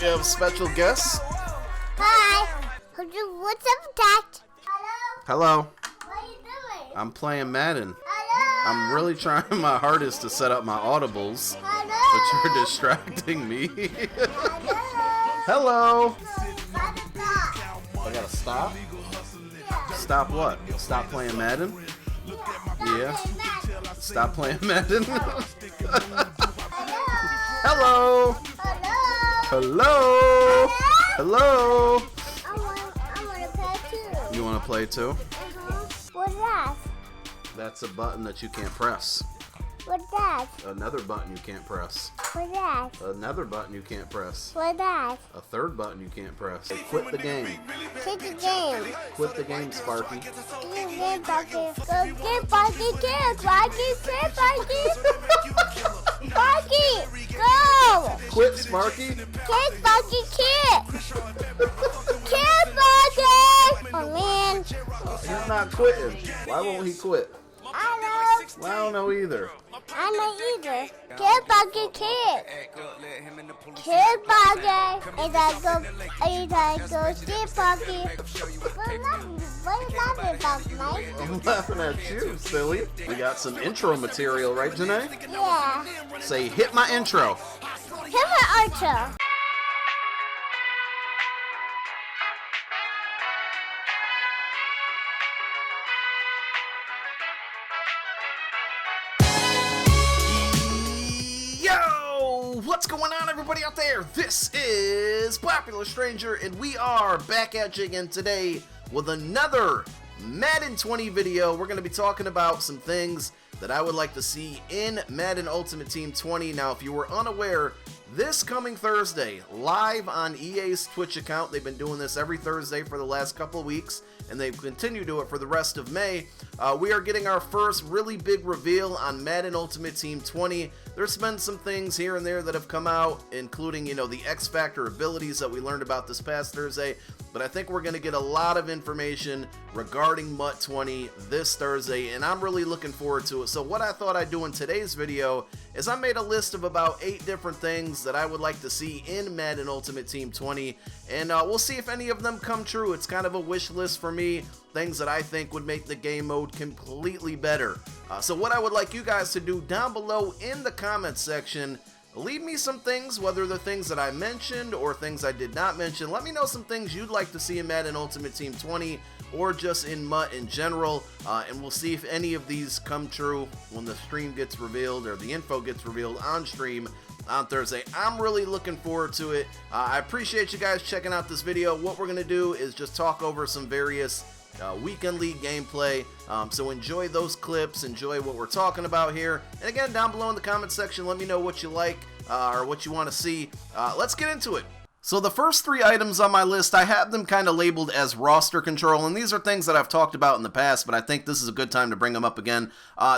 We have special guests. Hi. What's up, Dad? Hello. What are you doing? I'm playing Madden. Hello. I'm really trying my hardest to set up my Audibles, Hello. but you're distracting me. Hello. Hello. I gotta stop? Stop what? Stop playing Madden? Yeah. Stop playing Madden? Hello. Hello. Hello. I want to play too. You want to play too? What's that? That's a button that you can't press. What's that? Another button you can't press. What's that? Another button you can't press. What's that? A third button you can't press. Hey, quit the game. Take the game. Quit the game, Sparky. Get Bucky. Go get Bucky. Get Bucky. Get Bucky. Bucky. Go. Quit, Sparky. Get Bucky. Get. Get Bucky. Oh man. He's not quitting. Why won't he quit? I know. Well, I don't know either. I know either. Kid Bucky Kid. Kid Bucky. And I go Kid Bucky. What are you laughing about, Mike? I'm laughing at you, silly. We got some intro material, right, Janae? Yeah. Say, hit my intro. Hit my intro. What's going on, everybody out there? This is Popular Stranger, and we are back at you again today with another Madden 20 video. We're going to be talking about some things that I would like to see in Madden Ultimate Team 20. Now, if you were unaware, this coming Thursday, live on EA's Twitch account, they've been doing this every Thursday for the last couple of weeks, and they continue to do it for the rest of May. We are getting our first really big reveal on Madden Ultimate Team 20. There's been some things here and there that have come out, including, you know, the X Factor abilities that we learned about this past Thursday, but I think we're going to get a lot of information regarding MUT 20 this Thursday, and I'm really looking forward to it. So what I thought I'd do in today's video is I made a list of about 8 different things that I would like to see in Madden Ultimate Team 20, and we'll see if any of them come true. It's kind of a wish list for me, things that I think would make the game mode completely better. So what I would like you guys to do down below in the comments section, leave me some things, whether they're things that I mentioned or things I did not mention. Let me know some things you'd like to see in Madden Ultimate Team 20 or just in MUT in general, and we'll see if any of these come true when the stream gets revealed or the info gets revealed on stream on Thursday. I'm really looking forward to it. I appreciate you guys checking out this video. What we're going to do is just talk over some various Weekend League gameplay, so enjoy those clips, enjoy what we're talking about here, and again, down below in the comment section, let me know what you like or what you want to see. Let's get into it. So the first 3 items on my list, I have them kind of labeled as roster control, and these are things that I've talked about in the past, but I think this is a good time to bring them up again.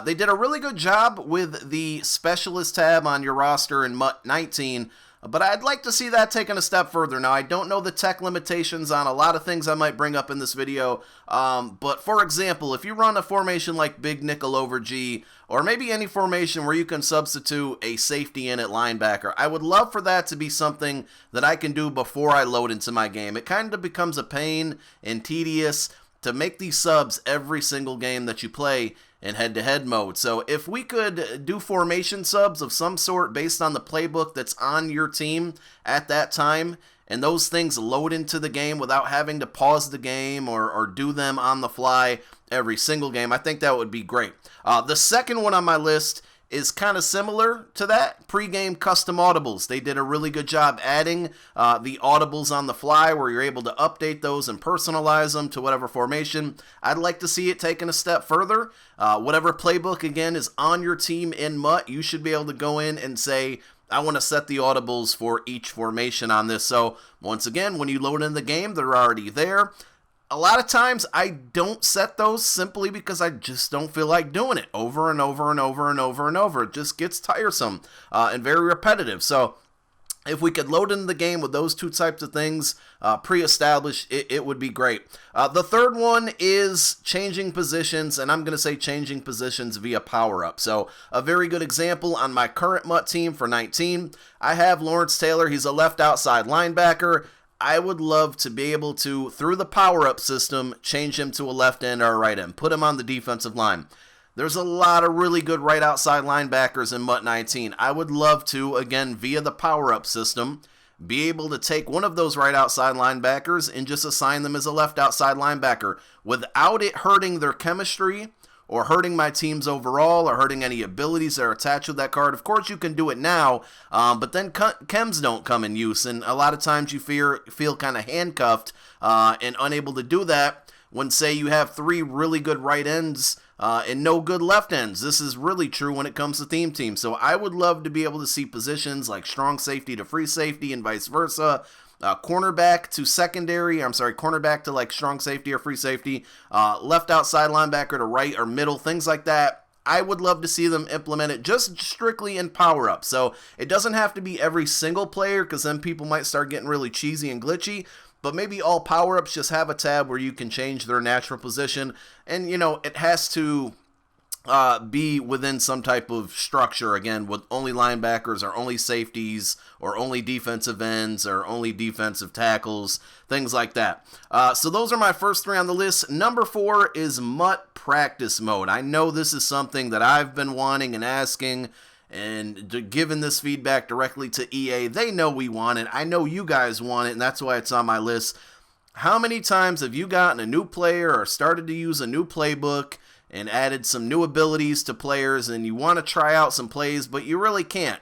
They did a really good job with the specialist tab on your roster in MUT 19, but I'd like to see that taken a step further. Now, I don't know the tech limitations on a lot of things I might bring up in this video, but for example, if you run a formation like Big Nickel over G, or maybe any formation where you can substitute a safety in at linebacker, I would love for that to be something that I can do before I load into my game. It kind of becomes a pain and tedious to make these subs every single game that you play in head-to-head mode. So if we could do formation subs of some sort based on the playbook that's on your team at that time, and those things load into the game without having to pause the game or do them on the fly every single game, I think that would be great. The second one on my list is kind of similar to that, pre-game custom audibles. They did a really good job adding the audibles on the fly where you're able to update those and personalize them to whatever formation. I'd like to see it taken a step further. Whatever playbook, again, is on your team in MUT, you should be able to go in and say, I want to set the audibles for each formation on this. So once again, when you load in the game, they're already there. A lot of times I don't set those simply because I just don't feel like doing it over and over and over and over and over. It just gets tiresome and very repetitive. So If we could load into the game with those two types of things pre-established, it would be great. The third one is changing positions, and I'm going to say changing positions via power-up. So a very good example on my current MUT team for 19, I have Lawrence Taylor. He's a left outside linebacker. I would love to be able to, through the power-up system, change him to a left end or a right end, put him on the defensive line. There's a lot of really good right outside linebackers in MUT 19. I would love to, again, via the power-up system, be able to take one of those right outside linebackers and just assign them as a left outside linebacker without it hurting their chemistry or hurting my teams overall or hurting any abilities that are attached to that card. Of course, you can do it now, but then chems don't come in use, and a lot of times you feel kind of handcuffed and unable to do that when, say, you have 3 really good right ends and no good left ends. This is really true when it comes to theme teams. So I would love to be able to see positions like strong safety to free safety and vice versa. Cornerback to secondary, cornerback to like strong safety or free safety, left outside linebacker to right or middle, things like that. I would love to see them implement it just strictly in power-up. So it doesn't have to be every single player, because then people might start getting really cheesy and glitchy. But maybe all power-ups just have a tab where you can change their natural position. And, you know, it has to be within some type of structure, again, with only linebackers or only safeties or only defensive ends or only defensive tackles, things like that. So those are my first 3 on the list. Number 4 is MUT practice mode. I know this is something that I've been wanting and asking, and giving this feedback directly to EA. They know we want it. I know you guys want it, and that's why it's on my list. How many times have you gotten a new player or started to use a new playbook and added some new abilities to players, and you want to try out some plays, but you really can't?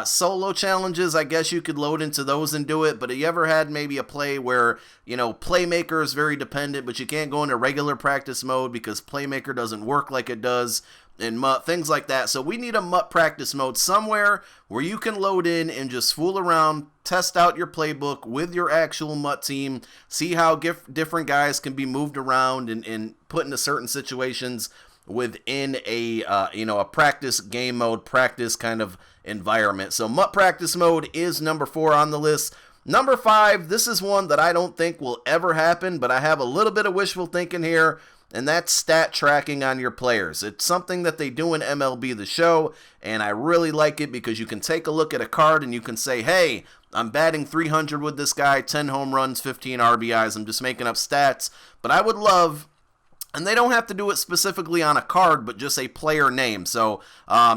Solo challenges, I guess you could load into those and do it, but have you ever had maybe a play where, you know, Playmaker is very dependent, but you can't go into regular practice mode because Playmaker doesn't work like it does in MUT, things like that. So we need a MUT practice mode somewhere where you can load in and just fool around, test out your playbook with your actual MUT team, see how different guys can be moved around and put into certain situations within a a practice game mode, practice kind of environment. So MUT practice mode is number 4 on the list. Number 5, this is one that I don't think will ever happen, but I have a little bit of wishful thinking here, and that's stat tracking on your players. It's something that they do in MLB The Show, and I really like it because you can take a look at a card and you can say, hey, I'm batting 300 with this guy, 10 home runs, 15 RBIs. I'm just making up stats, but I would love, and they don't have to do it specifically on a card, but just a player name. So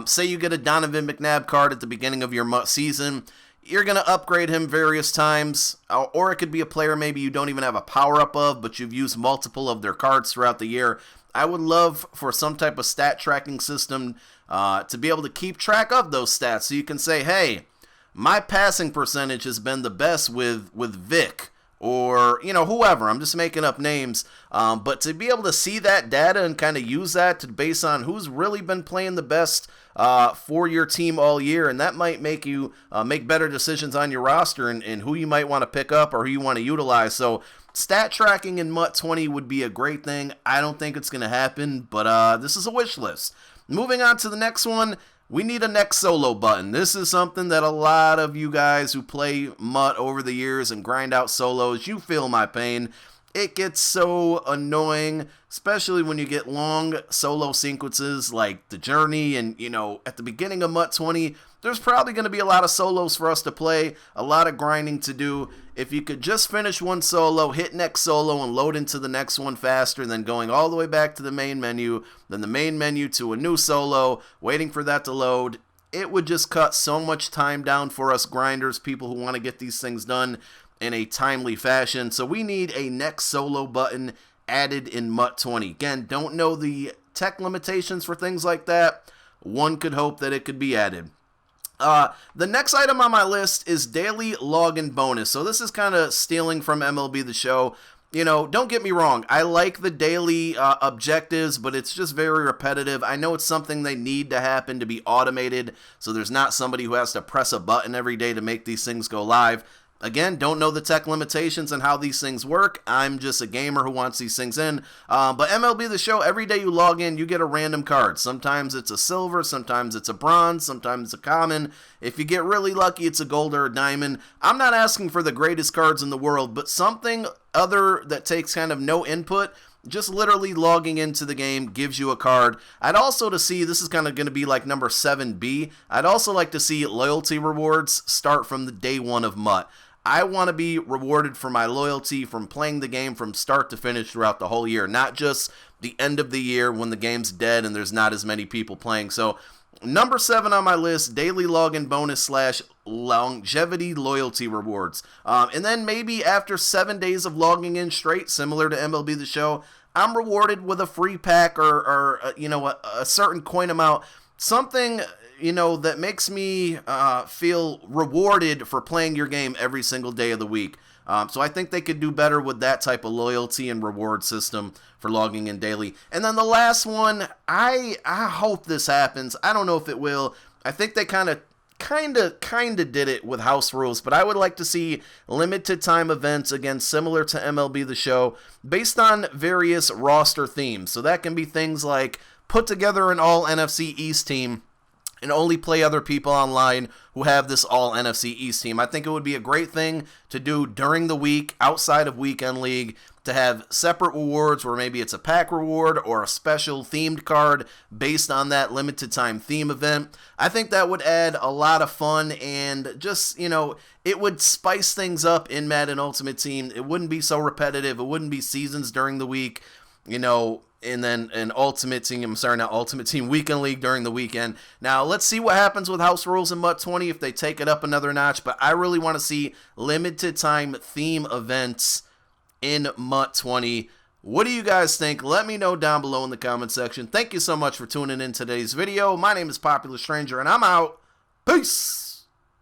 say you get a Donovan McNabb card at the beginning of your MUT season. You're going to upgrade him various times, or it could be a player maybe you don't even have a power-up of, but you've used multiple of their cards throughout the year. I would love for some type of stat tracking system to be able to keep track of those stats. So you can say, hey, my passing percentage has been the best with Vic, or, you know, whoever. I'm just making up names. But to be able to see that data and kind of use that to base on who's really been playing the best for your team all year, and that might make you make better decisions on your roster and who you might want to pick up or who you want to utilize. So stat tracking in MUT 20 would be a great thing. I don't think it's going to happen, but this is a wish list. Moving on to the next one. We need a next solo button. This is something that a lot of you guys who play MUT over the years and grind out solos, you feel my pain. It gets so annoying, especially when you get long solo sequences like the journey, and, you know, at the beginning of MUT 20, there's probably going to be a lot of solos for us to play, a lot of grinding to do. If you could just finish one solo, hit next solo, and load into the next one faster than going all the way back to the main menu, then the main menu to a new solo, waiting for that to load, it would just cut so much time down for us grinders, people who want to get these things done in a timely fashion. So we need a next solo button added in MUT 20. Again, don't know the tech limitations for things like that. One could hope that it could be added. The next item on my list is daily login bonus. So this is kind of stealing from MLB The Show. You know, don't get me wrong, I like the daily objectives, but it's just very repetitive. I know it's something they need to happen to be automated, so there's not somebody who has to press a button every day to make these things go live. Again, don't know the tech limitations and how these things work. I'm just a gamer who wants these things in. But MLB The Show, every day you log in, you get a random card. Sometimes it's a silver, sometimes it's a bronze, sometimes it's a common. If you get really lucky, it's a gold or a diamond. I'm not asking for the greatest cards in the world, but something other that takes kind of no input. Just literally logging into the game gives you a card. I'd also to see, this is kind of going to be like number 7B, I'd also like to see loyalty rewards start from the day one of Mutt. I want to be rewarded for my loyalty from playing the game from start to finish throughout the whole year, not just the end of the year when the game's dead and there's not as many people playing. So number 7 on my list, daily login bonus / longevity loyalty rewards. And then maybe after 7 days of logging in straight, similar to MLB The Show, I'm rewarded with a free pack or a certain coin amount, something, that makes me feel rewarded for playing your game every single day of the week. So I think they could do better with that type of loyalty and reward system for logging in daily. And then the last one, I hope this happens. I don't know if it will. I think they kind of did it with house rules, but I would like to see limited time events, again, similar to MLB The Show, based on various roster themes. So that can be things like put together an all NFC East team and only play other people online who have this all NFC East team. I think it would be a great thing to do during the week, outside of Weekend League, to have separate rewards where maybe it's a pack reward or a special themed card based on that limited time theme event. I think that would add a lot of fun and just, it would spice things up in Madden Ultimate Team. It wouldn't be so repetitive. It wouldn't be seasons during the week, and then an Ultimate Team Weekend League during the weekend. Now, let's see what happens with house rules in MUT 20 if they take it up another notch, but I really want to see limited time theme events in MUT 20. What do you guys think? Let me know down below in the comment section. Thank you so much for tuning in today's video. My name is Popular Stranger, and I'm out. Peace!